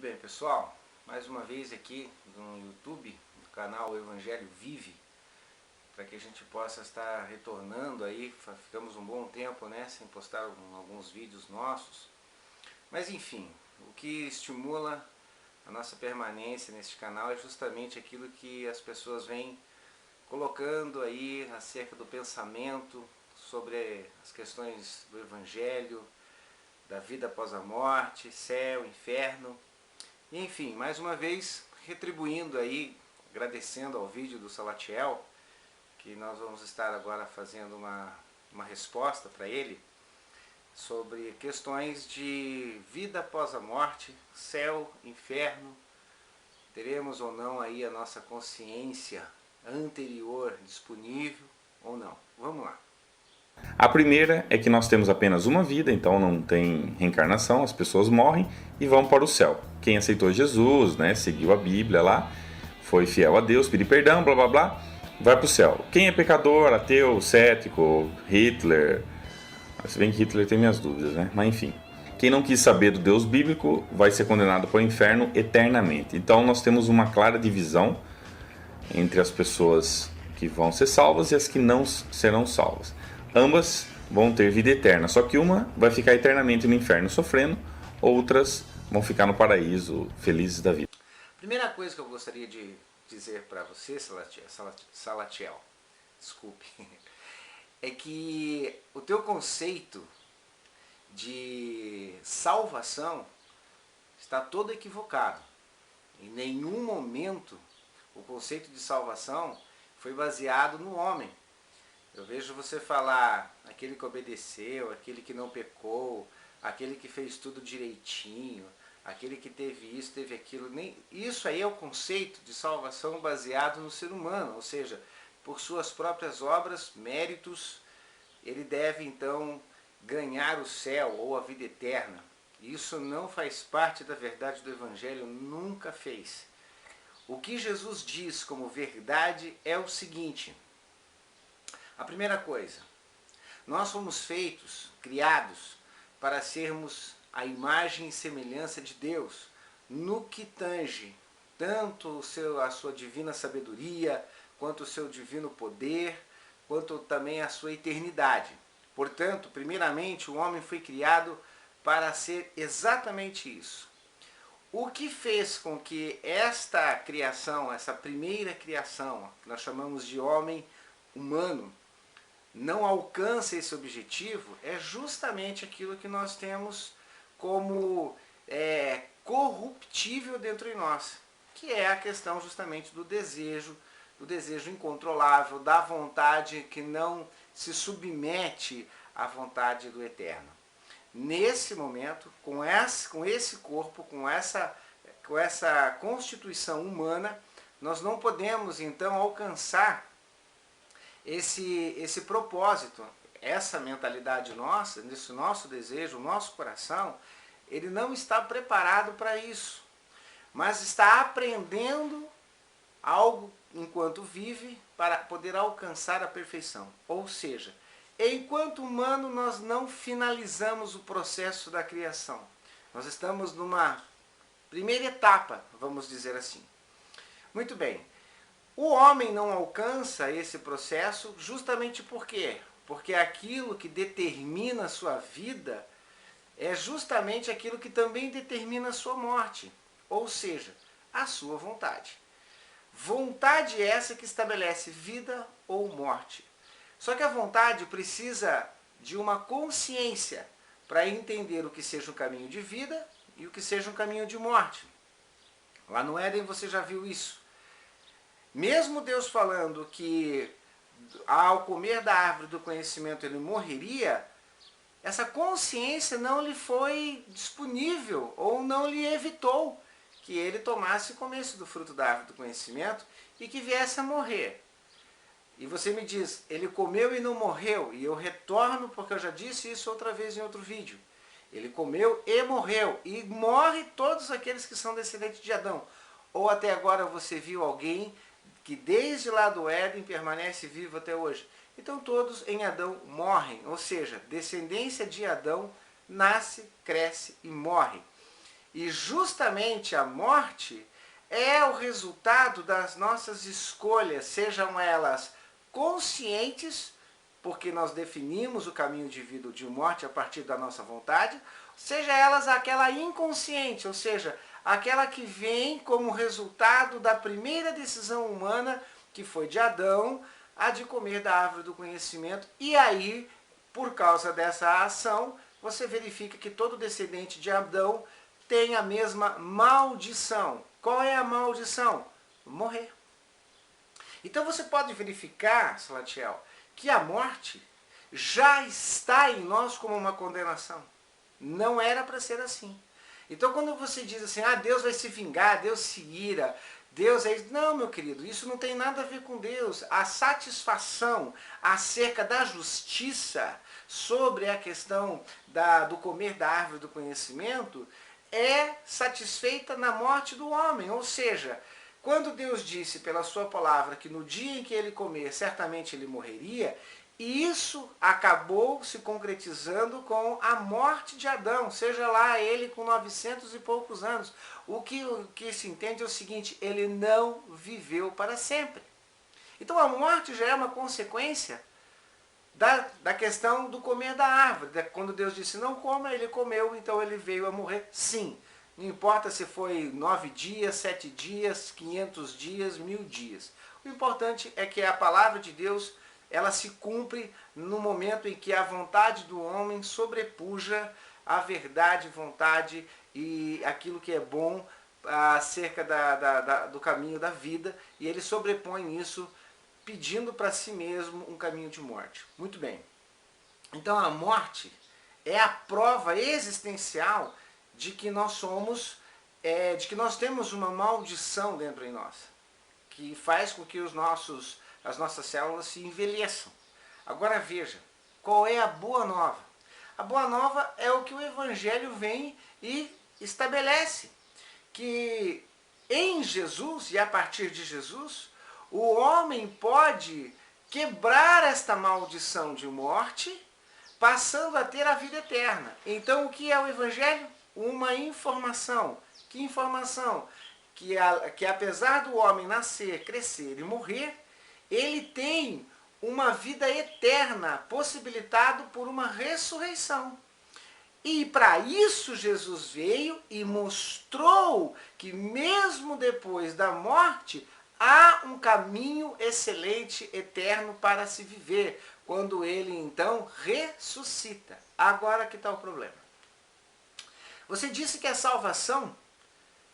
Muito bem, pessoal, mais uma vez aqui no YouTube, no canal O Evangelho Vive, para que a gente possa estar retornando aí. Ficamos um bom tempo, né, sem postar alguns vídeos nossos, mas enfim, o que estimula a nossa permanência neste canal é justamente aquilo que as pessoas vêm colocando aí acerca do pensamento sobre as questões do Evangelho, da vida após a morte, céu, inferno. E, enfim, mais uma vez, retribuindo aí, agradecendo ao vídeo do Salatiel, que nós vamos estar agora fazendo uma resposta para ele, sobre questões de vida após a morte, céu, inferno, teremos ou não aí a nossa consciência anterior disponível ou não. Vamos lá. A primeira é que nós temos apenas uma vida, então não tem reencarnação, as pessoas morrem e vão para o céu. Quem aceitou Jesus, né, seguiu a Bíblia lá, foi fiel a Deus, pediu perdão, blá blá blá, vai para o céu. Quem é pecador, ateu, cético, Hitler, se bem que Hitler tem minhas dúvidas, né, mas enfim. Quem não quis saber do Deus bíblico vai ser condenado para o inferno eternamente. Então nós temos uma clara divisão entre as pessoas que vão ser salvas e as que não serão salvas. Ambas vão ter vida eterna, só que uma vai ficar eternamente no inferno sofrendo, outras vão ficar no paraíso felizes da vida. Primeira coisa que eu gostaria de dizer para você, Salatiel, desculpe, é que o teu conceito de salvação está todo equivocado. Em nenhum momento o conceito de salvação foi baseado no homem. Eu vejo você falar aquele que obedeceu, aquele que não pecou, aquele que fez tudo direitinho, aquele que teve isso, teve aquilo. Isso aí é o conceito de salvação baseado no ser humano, ou seja, por suas próprias obras, méritos, ele deve então ganhar o céu ou a vida eterna. Isso não faz parte da verdade do Evangelho, nunca fez. O que Jesus diz como verdade é o seguinte: a primeira coisa, nós fomos feitos, criados, para sermos a imagem e semelhança de Deus, no que tange tanto a sua divina sabedoria, quanto o seu divino poder, quanto também a sua eternidade. Portanto, primeiramente, o homem foi criado para ser exatamente isso. O que fez com que esta criação, essa primeira criação, que nós chamamos de homem humano, não alcance esse objetivo é justamente aquilo que nós temos como corruptível dentro de nós, que é a questão justamente do desejo incontrolável, da vontade que não se submete à vontade do Eterno. Nesse momento, com esse corpo, com essa constituição humana, nós não podemos então alcançar esse propósito, essa mentalidade nossa, nesse nosso desejo, o nosso coração, ele não está preparado para isso, mas está aprendendo algo enquanto vive para poder alcançar a perfeição. Ou seja, enquanto humano nós não finalizamos o processo da criação. Nós estamos numa primeira etapa, vamos dizer assim. Muito bem. O homem não alcança esse processo justamente por quê? Porque aquilo que determina a sua vida é justamente aquilo que também determina a sua morte, ou seja, a sua vontade. Vontade essa que estabelece vida ou morte. Só que a vontade precisa de uma consciência para entender o que seja um caminho de vida e o que seja um caminho de morte. Lá no Éden você já viu isso. Mesmo Deus falando que ao comer da árvore do conhecimento ele morreria, essa consciência não lhe foi disponível ou não lhe evitou que ele tomasse e comesse do fruto da árvore do conhecimento e que viesse a morrer. E você me diz, ele comeu e não morreu, e eu retorno porque eu já disse isso outra vez em outro vídeo. Ele comeu e morreu, e morre todos aqueles que são descendentes de Adão. Ou até agora você viu alguém que desde lá do Éden permanece vivo até hoje. Então todos em Adão morrem, ou seja, descendência de Adão nasce, cresce e morre. E justamente a morte é o resultado das nossas escolhas, sejam elas conscientes, porque nós definimos o caminho de vida ou de morte a partir da nossa vontade, seja elas aquela inconsciente, ou seja, aquela que vem como resultado da primeira decisão humana, que foi de Adão, a de comer da árvore do conhecimento, e aí, por causa dessa ação, você verifica que todo descendente de Adão tem a mesma maldição. Qual é a maldição? Morrer. Então você pode verificar, Salatiel, que a morte já está em nós como uma condenação. Não era para ser assim. Então quando você diz assim, Deus vai se vingar, Deus se ira, Deus é... Não, meu querido, isso não tem nada a ver com Deus. A satisfação acerca da justiça sobre a questão do comer da árvore do conhecimento é satisfeita na morte do homem. Ou seja, quando Deus disse pela sua palavra que no dia em que ele comer, certamente ele morreria, isso acabou se concretizando com a morte de Adão, seja lá ele com 900 e poucos anos. O que se entende é o seguinte, ele não viveu para sempre. Então a morte já é uma consequência da questão do comer da árvore. Quando Deus disse não coma, ele comeu, então ele veio a morrer. Sim, não importa se foi 9 dias, 7 dias, 500 dias, 1000 dias. O importante é que a palavra de Deus, ela se cumpre no momento em que a vontade do homem sobrepuja a verdade, vontade e aquilo que é bom acerca do caminho da vida, e ele sobrepõe isso pedindo para si mesmo um caminho de morte. Muito bem. Então a morte é a prova existencial de que nós somos, de que nós temos uma maldição dentro em nós, que faz com que as nossas células se envelheçam. Agora veja, qual é a boa nova? A boa nova é o que o Evangelho vem e estabelece, que em Jesus e a partir de Jesus, o homem pode quebrar esta maldição de morte, passando a ter a vida eterna. Então, o que é o Evangelho? Uma informação. Que informação? Que apesar do homem nascer, crescer e morrer, ele tem uma vida eterna, possibilitado por uma ressurreição. E para isso Jesus veio e mostrou que mesmo depois da morte, há um caminho excelente, eterno para se viver, quando ele então ressuscita. Agora que está o problema. Você disse que a salvação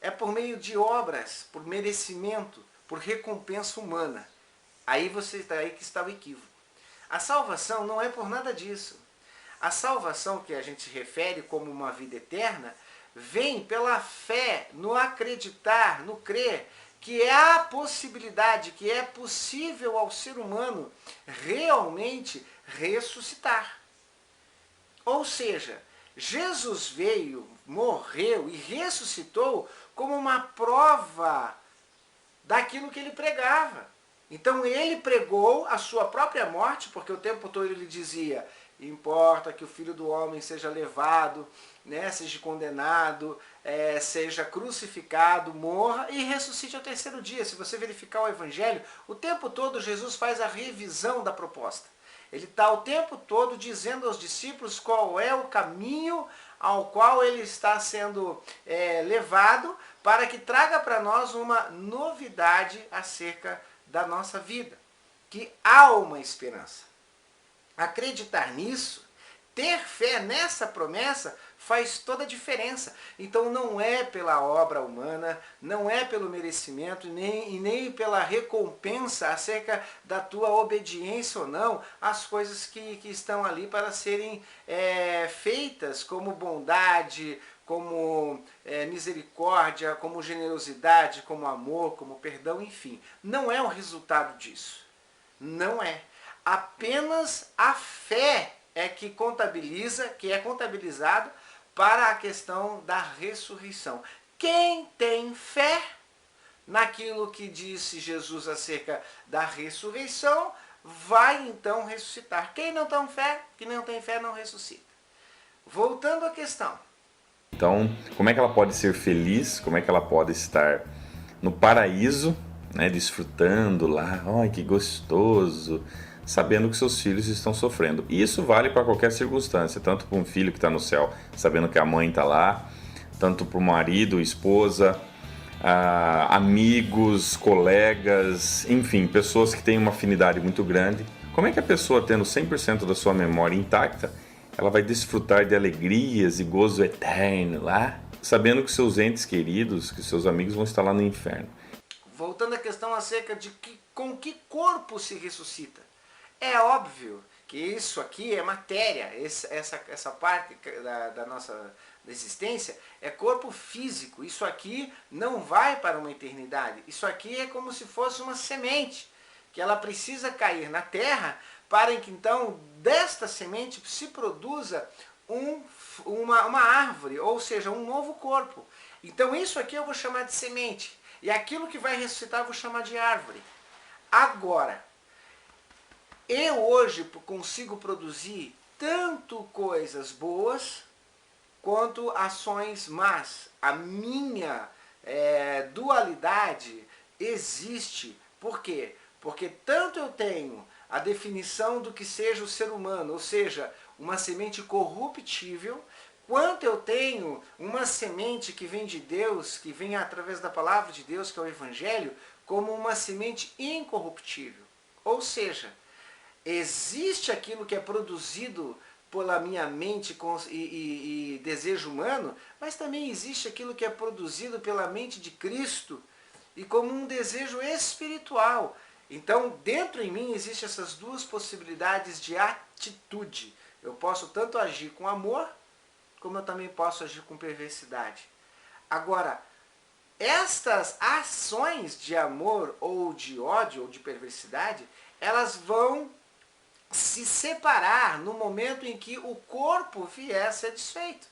é por meio de obras, por merecimento, por recompensa humana. Aí que está o equívoco. A salvação não é por nada disso. A salvação que a gente refere como uma vida eterna, vem pela fé, no acreditar, no crer, que há possibilidade, que é possível ao ser humano realmente ressuscitar. Ou seja, Jesus veio, morreu e ressuscitou como uma prova daquilo que ele pregava. Então ele pregou a sua própria morte, porque o tempo todo ele dizia, importa que o Filho do Homem seja levado, né, seja condenado, seja crucificado, morra e ressuscite ao terceiro dia. Se você verificar o Evangelho, o tempo todo Jesus faz a revisão da proposta. Ele está o tempo todo dizendo aos discípulos qual é o caminho ao qual ele está sendo levado, para que traga para nós uma novidade acerca da nossa vida, que há uma esperança. Acreditar nisso, ter fé nessa promessa, faz toda a diferença. Então não é pela obra humana, não é pelo merecimento, nem pela recompensa acerca da tua obediência ou não, as coisas que estão ali para serem feitas como bondade, como misericórdia, como generosidade, como amor, como perdão, enfim. Não é o resultado disso. Não é. Apenas a fé é que contabiliza, que é contabilizado para a questão da ressurreição. Quem tem fé naquilo que disse Jesus acerca da ressurreição, vai então ressuscitar. Quem não tem fé não ressuscita. Voltando à questão. Então, como é que ela pode ser feliz? Como é que ela pode estar no paraíso, né, desfrutando lá, ai que gostoso, sabendo que seus filhos estão sofrendo. E isso vale para qualquer circunstância, tanto para um filho que está no céu, sabendo que a mãe está lá, tanto para o marido, esposa, amigos, colegas, enfim, pessoas que têm uma afinidade muito grande. Como é que a pessoa, tendo 100% da sua memória intacta, ela vai desfrutar de alegrias e gozo eterno lá, sabendo que seus entes queridos, que seus amigos vão estar lá no inferno? Voltando à questão acerca de com que corpo se ressuscita. É óbvio que isso aqui é matéria, essa parte da nossa existência é corpo físico. Isso aqui não vai para uma eternidade. Isso aqui é como se fosse uma semente, que ela precisa cair na terra para que então desta semente se produza uma árvore, ou seja, um novo corpo. Então isso aqui eu vou chamar de semente. E aquilo que vai ressuscitar eu vou chamar de árvore. Agora, eu hoje consigo produzir tanto coisas boas quanto ações más. A minha dualidade existe. Por quê? Porque tanto eu tenho a definição do que seja o ser humano, ou seja, uma semente corruptível, quanto eu tenho uma semente que vem de Deus, que vem através da palavra de Deus, que é o Evangelho, como uma semente incorruptível. Ou seja, existe aquilo que é produzido pela minha mente e desejo humano, mas também existe aquilo que é produzido pela mente de Cristo e como um desejo espiritual. Então, dentro em mim existem essas duas possibilidades de atitude. Eu posso tanto agir com amor, como eu também posso agir com perversidade. Agora, estas ações de amor ou de ódio ou de perversidade, elas vão se separar no momento em que o corpo vier a ser desfeito.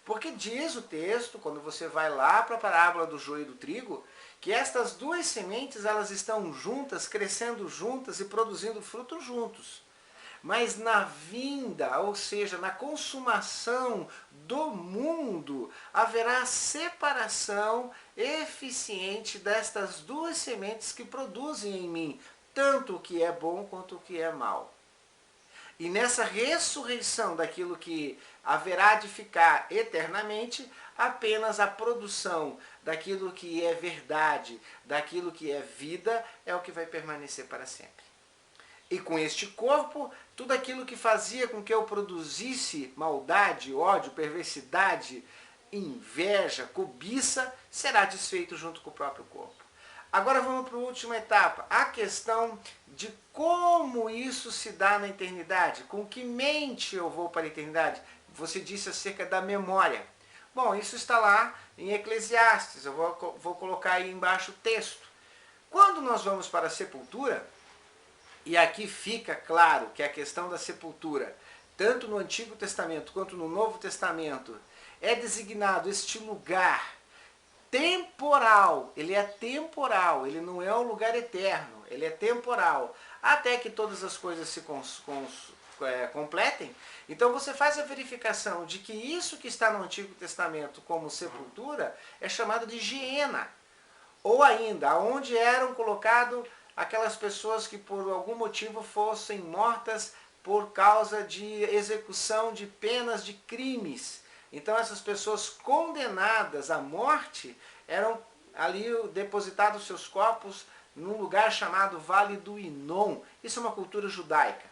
Porque diz o texto, quando você vai lá para a parábola do joio e do trigo, que estas duas sementes elas estão juntas, crescendo juntas e produzindo frutos juntos. Mas na vinda, ou seja, na consumação do mundo, haverá separação eficiente destas duas sementes que produzem em mim, tanto o que é bom quanto o que é mal. E nessa ressurreição daquilo que haverá de ficar eternamente, apenas a produção daquilo que é verdade, daquilo que é vida, é o que vai permanecer para sempre. E com este corpo, tudo aquilo que fazia com que eu produzisse maldade, ódio, perversidade, inveja, cobiça, será desfeito junto com o próprio corpo. Agora vamos para a última etapa, a questão de como isso se dá na eternidade, com que mente eu vou para a eternidade. Você disse acerca da memória. Bom, isso está lá em Eclesiastes, eu vou colocar aí embaixo o texto. Quando nós vamos para a sepultura, e aqui fica claro que a questão da sepultura, tanto no Antigo Testamento quanto no Novo Testamento, é designado este lugar temporal, ele é temporal, ele não é um lugar eterno, ele é temporal, até que todas as coisas se completem. Então você faz a verificação de que isso que está no Antigo Testamento como sepultura é chamado de Geena, ou ainda, onde eram colocadas aquelas pessoas que por algum motivo fossem mortas por causa de execução de penas de crimes. Então essas pessoas condenadas à morte eram ali depositados seus corpos num lugar chamado Vale do Inom. Isso é uma cultura judaica.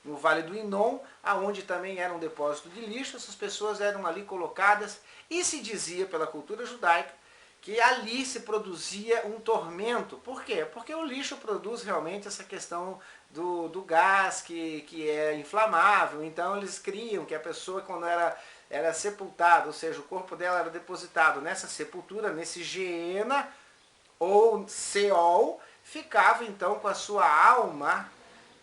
No Vale do Inom, aonde também era um depósito de lixo, essas pessoas eram ali colocadas e se dizia pela cultura judaica que ali se produzia um tormento. Por quê? Porque o lixo produz realmente essa questão do gás que é inflamável. Então eles criam que a pessoa, quando era sepultada, ou seja, o corpo dela era depositado nessa sepultura, nesse Geena ou Seol, ficava então com a sua alma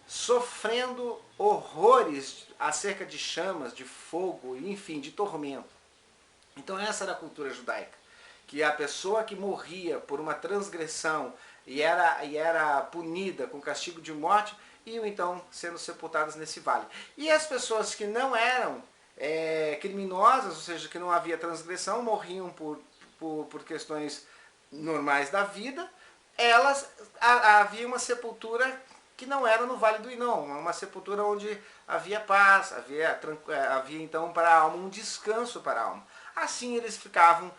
sofrendo horrores acerca de chamas, de fogo, enfim, de tormento. Então essa era a cultura judaica, que a pessoa que morria por uma transgressão e era punida com castigo de morte, iam então sendo sepultadas nesse vale. E as pessoas que não eram criminosas, ou seja, que não havia transgressão, morriam por questões normais da vida, havia uma sepultura que não era no Vale do Inom, uma sepultura onde havia paz, havia então para a alma um descanso para a alma. Assim eles ficavam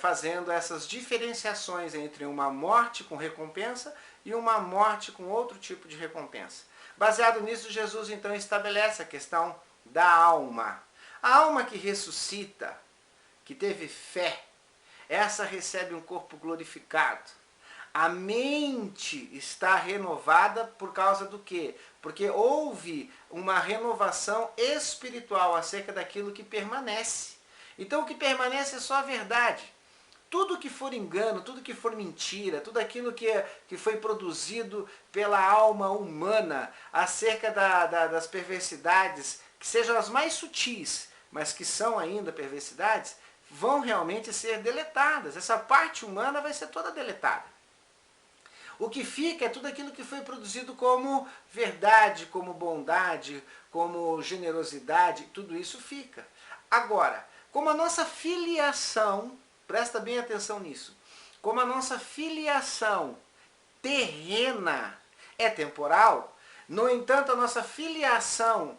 fazendo essas diferenciações entre uma morte com recompensa e uma morte com outro tipo de recompensa. Baseado nisso, Jesus então estabelece a questão da alma. A alma que ressuscita, que teve fé, essa recebe um corpo glorificado. A mente está renovada por causa do quê? Porque houve uma renovação espiritual acerca daquilo que permanece. Então o que permanece é só a verdade. Tudo que for engano, tudo que for mentira, tudo aquilo que foi produzido pela alma humana acerca das perversidades, que sejam as mais sutis, mas que são ainda perversidades, vão realmente ser deletadas. Essa parte humana vai ser toda deletada. O que fica é tudo aquilo que foi produzido como verdade, como bondade, como generosidade, tudo isso fica. Agora, como a nossa filiação, presta bem atenção nisso, como a nossa filiação terrena é temporal, no entanto a nossa filiação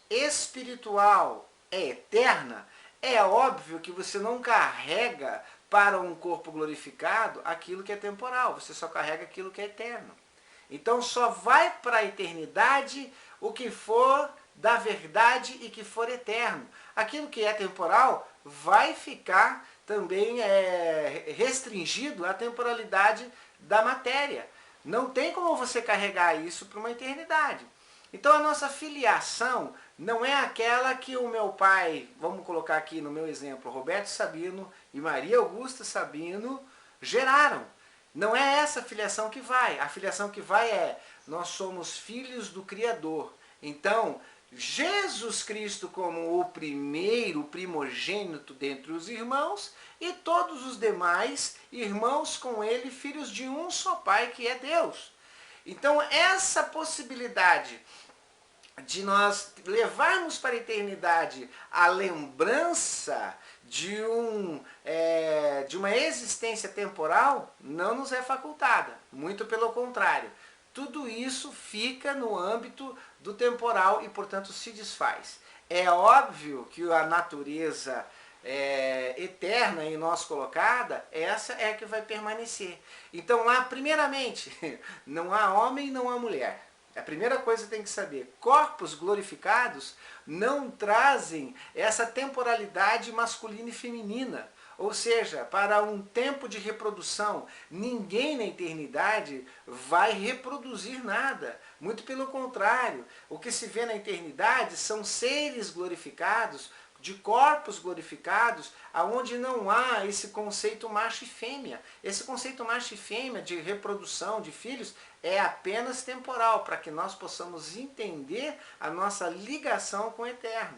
espiritual é eterna, é óbvio que você não carrega para um corpo glorificado aquilo que é temporal, você só carrega aquilo que é eterno. Então só vai para a eternidade o que for da verdade e que for eterno. Aquilo que é temporal vai ficar também restringido à temporalidade da matéria. Não tem como você carregar isso para uma eternidade. Então a nossa filiação não é aquela que o meu pai, vamos colocar aqui no meu exemplo, Roberto Sabino e Maria Augusta Sabino geraram. Não é essa filiação que vai. A filiação que vai é, nós somos filhos do Criador. Então, Jesus Cristo como o primeiro, o primogênito dentre os irmãos, e todos os demais irmãos com ele, filhos de um só Pai, que é Deus. Então, essa possibilidade de nós levarmos para a eternidade a lembrança de uma existência temporal não nos é facultada. Muito pelo contrário. Tudo isso fica no âmbito do temporal e, portanto, se desfaz. É óbvio que a natureza eterna em nós colocada, essa é a que vai permanecer. Então, lá, primeiramente, não há homem, não há mulher. A primeira coisa que tem que saber, corpos glorificados não trazem essa temporalidade masculina e feminina. Ou seja, para um tempo de reprodução, ninguém na eternidade vai reproduzir nada. Muito pelo contrário, o que se vê na eternidade são seres glorificados, de corpos glorificados, aonde não há esse conceito macho e fêmea. Esse conceito macho e fêmea de reprodução de filhos é apenas temporal, para que nós possamos entender a nossa ligação com o eterno.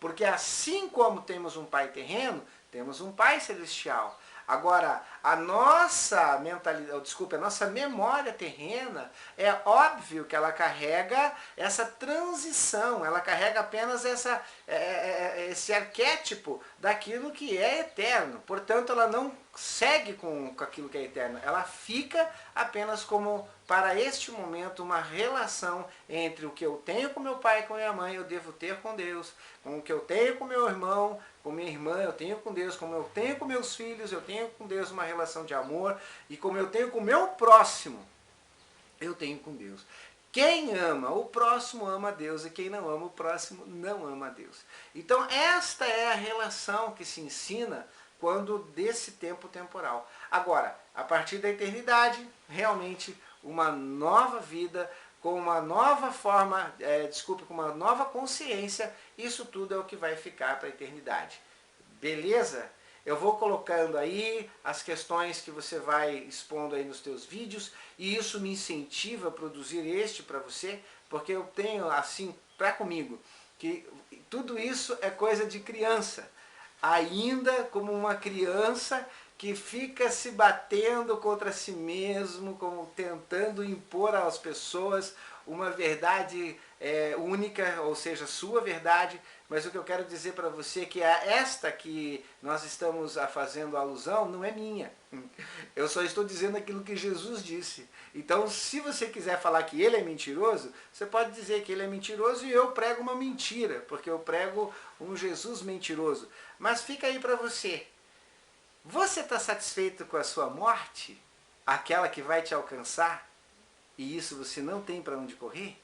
Porque assim como temos um pai terreno, temos um pai celestial. Agora, a nossa a nossa memória terrena, é óbvio que ela carrega essa transição, ela carrega apenas esse arquétipo daquilo que é eterno. Portanto, ela não segue com aquilo que é eterno, ela fica apenas como, para este momento, uma relação entre o que eu tenho com meu pai e com minha mãe, eu devo ter com Deus, com o que eu tenho com meu irmão, com minha irmã, eu tenho com Deus, como eu tenho com meus filhos, eu tenho com Deus uma relação de amor, e como eu tenho com o meu próximo, eu tenho com Deus. Quem ama o próximo ama a Deus, e quem não ama o próximo não ama a Deus. Então esta é a relação que se ensina quando desse tempo temporal. Agora, a partir da eternidade, realmente uma nova vida, com uma nova forma, com uma nova consciência, isso tudo é o que vai ficar para a eternidade. Beleza? Eu vou colocando aí as questões que você vai expondo aí nos teus vídeos, e isso me incentiva a produzir este para você, porque eu tenho assim para comigo, que tudo isso é coisa de criança. Ainda como uma criança que fica se batendo contra si mesmo, como tentando impor às pessoas uma verdade única, ou seja, sua verdade, mas o que eu quero dizer para você é que esta que nós estamos fazendo alusão não é minha. Eu só estou dizendo aquilo que Jesus disse. Então, se você quiser falar que ele é mentiroso, você pode dizer que ele é mentiroso e eu prego uma mentira, porque eu prego um Jesus mentiroso. Mas fica aí para você. Você está satisfeito com a sua morte? Aquela que vai te alcançar? E isso você não tem para onde correr?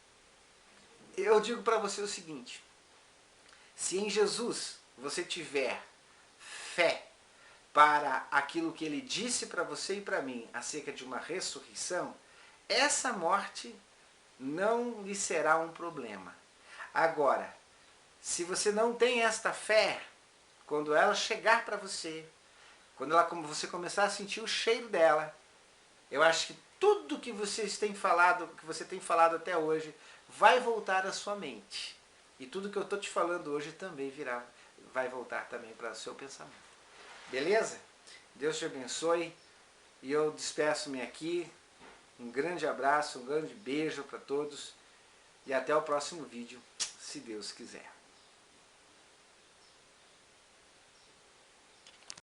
Eu digo para você o seguinte: se em Jesus você tiver fé para aquilo que ele disse para você e para mim acerca de uma ressurreição, essa morte não lhe será um problema. Agora, se você não tem esta fé, quando ela chegar para você, quando você começar a sentir o cheiro dela, eu acho que tudo que você tem falado até hoje, vai voltar à sua mente. E tudo que eu estou te falando hoje também vai voltar também para o seu pensamento. Beleza? Deus te abençoe. E eu despeço-me aqui. Um grande abraço, um grande beijo para todos. E até o próximo vídeo, se Deus quiser.